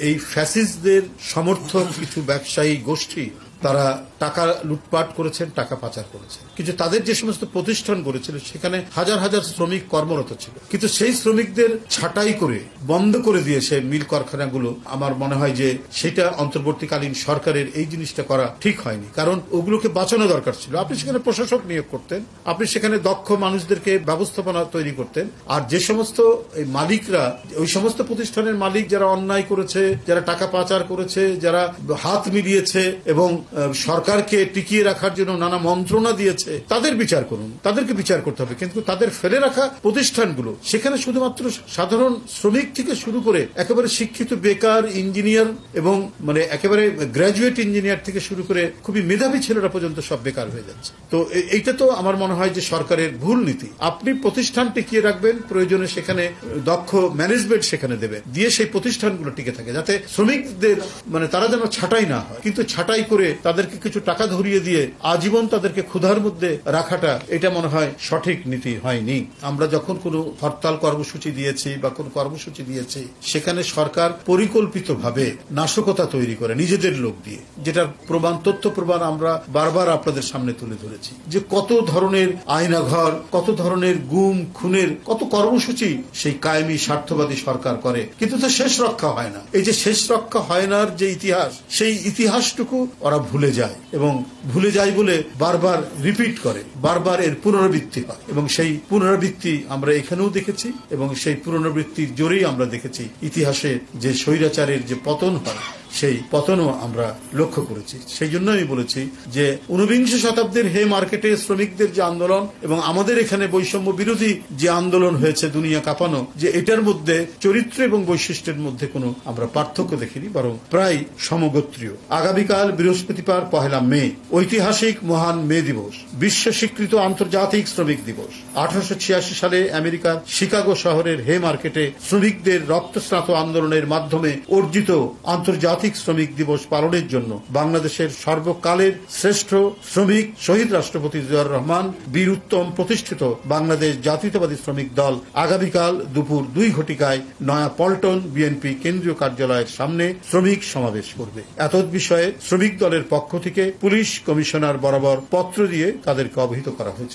এই ফ্যাসিস্টদের সমর্থক কিছু ব্যবসায়ী গোষ্ঠী তারা টাকা লুটপাট করেছেন, টাকা পাচার করেছেন। কিন্তু তাদের যে সমস্ত প্রতিষ্ঠান গড়েছিল সেখানে হাজার হাজার শ্রমিক কর্মরত ছিল, কিন্তু সেই শ্রমিকদের ছাঁটাই করে বন্ধ করে দিয়েছে মিল কারখানাগুলো। আমার মনে হয় যে সেটা অন্তর্বর্তীকালীন সরকারের এই জিনিসটা করা ঠিক হয়নি, কারণ ওগুলোকে বাঁচানো দরকার ছিল। আপনি সেখানে প্রশাসক নিয়োগ করতেন, আপনি সেখানে দক্ষ মানুষদেরকে ব্যবস্থাপনা তৈরি করতেন। আর যে সমস্ত মালিকরা, ওই সমস্ত প্রতিষ্ঠানের মালিক যারা অন্যায় করেছে, যারা টাকা পাচার করেছে, যারা হাত মিলিয়েছে এবং সরকারকে টিকিয়ে রাখার জন্য নানা মন্ত্রণা দিয়েছে, তাদের বিচার করুন, তাদেরকে বিচার করতে হবে। কিন্তু তাদের ফেলে রাখা প্রতিষ্ঠানগুলো, সেখানে শুধুমাত্র সাধারণ শ্রমিক থেকে শুরু করে একেবারে শিক্ষিত বেকার ইঞ্জিনিয়ার এবং মানে একেবারে গ্র্যাজুয়েট ইঞ্জিনিয়ার থেকে শুরু করে খুবই মেধাবী ছেলেরা পর্যন্ত সব বেকার হয়ে যাচ্ছে। তো এইটা তো আমার মনে হয় যে সরকারের ভুল নীতি। আপনি প্রতিষ্ঠান টিকিয়ে রাখবেন, প্রয়োজনে সেখানে দক্ষ ম্যানেজমেন্ট সেখানে দেবেন, দিয়ে সেই প্রতিষ্ঠানগুলো টিকে থাকে, যাতে শ্রমিকদের মানে তারা যেন ছাঁটাই না হয়। কিন্তু ছাঁটাই করে তাদেরকে কিছু টাকা ধরিয়ে দিয়ে আজীবন তাদেরকে ক্ষুধার মধ্যে রাখাটা, এটা মনে হয় সঠিক নীতি হয়নি। আমরা যখন কোনো হরতাল কর্মসূচি দিয়েছি বা কোন কর্মসূচি দিয়েছি, সেখানে সরকার পরিকল্পিতভাবে নাশকতা তৈরি করে নিজেদের লোক দিয়ে, যেটার প্রমাণ, তথ্য প্রমাণ আমরা বারবার আপনাদের সামনে তুলে ধরেছি, যে কত ধরনের আয়নাঘর, কত ধরনের গুম খুনের কত কর্মসূচি সেই কায়েমি স্বার্থবাদী সরকার করে, কিন্তু তো শেষ রক্ষা হয় না। এই যে শেষ রক্ষা হয় না যে ইতিহাস, সেই ইতিহাসটুকু ওরা ভুলে যায়, এবং ভুলে যায় বলে বারবার রিপিট করে, বারবার এর পুনরাবৃত্তি হয়। এবং সেই পুনরাবৃত্তি আমরা এখানেও দেখেছি, এবং সেই পুনরাবৃত্তির জোরেই আমরা দেখেছি ইতিহাসে যে স্বৈরাচারের যে পতন হয়, সেই পতনও আমরা লক্ষ্য করেছি। সেই জন্য আমি বলেছি যে ঊনবিংশ শতাব্দীর হে মার্কেটে শ্রমিকদের যে আন্দোলন এবং আমাদের এখানে বৈষম্য বিরোধী যে আন্দোলন হয়েছে দুনিয়া কাঁপানো, যে এটার মধ্যে চরিত্র এবং বৈশিষ্ট্যের মধ্যে কোনো আমরা পার্থক্য দেখিনি, বরং প্রায় সমগোত্রীয়। আগামীকাল বৃহস্পতিবার 1 মে ঐতিহাসিক মহান মে দিবস, বিশ্ব স্বীকৃত আন্তর্জাতিক শ্রমিক দিবস। 1886 সালে আমেরিকার শিকাগো শহরের হে মার্কেটে শ্রমিকদের রক্তস্নাত আন্দোলনের মাধ্যমে অর্জিত আন্তর্জাতিক শ্রমিক দিবস পালনের জন্য বাংলাদেশের সর্বকালের শ্রেষ্ঠ শ্রমিক শহীদ রাষ্ট্রপতি জিয়াউর রহমান বীর উত্তম প্রতিষ্ঠিত বাংলাদেশ জাতীয়তাবাদী শ্রমিক দল আগামীকাল দুপুর 2 ঘটিকায় নয়া পল্টন বিএনপি কেন্দ্রীয় কার্যালয়ের সামনে শ্রমিক সমাবেশ করবে। এতদ বিষয়ে শ্রমিক দলের পক্ষ থেকে পুলিশ কমিশনার বরাবর পত্র দিয়ে তাদেরকে অবহিত করা হয়েছে।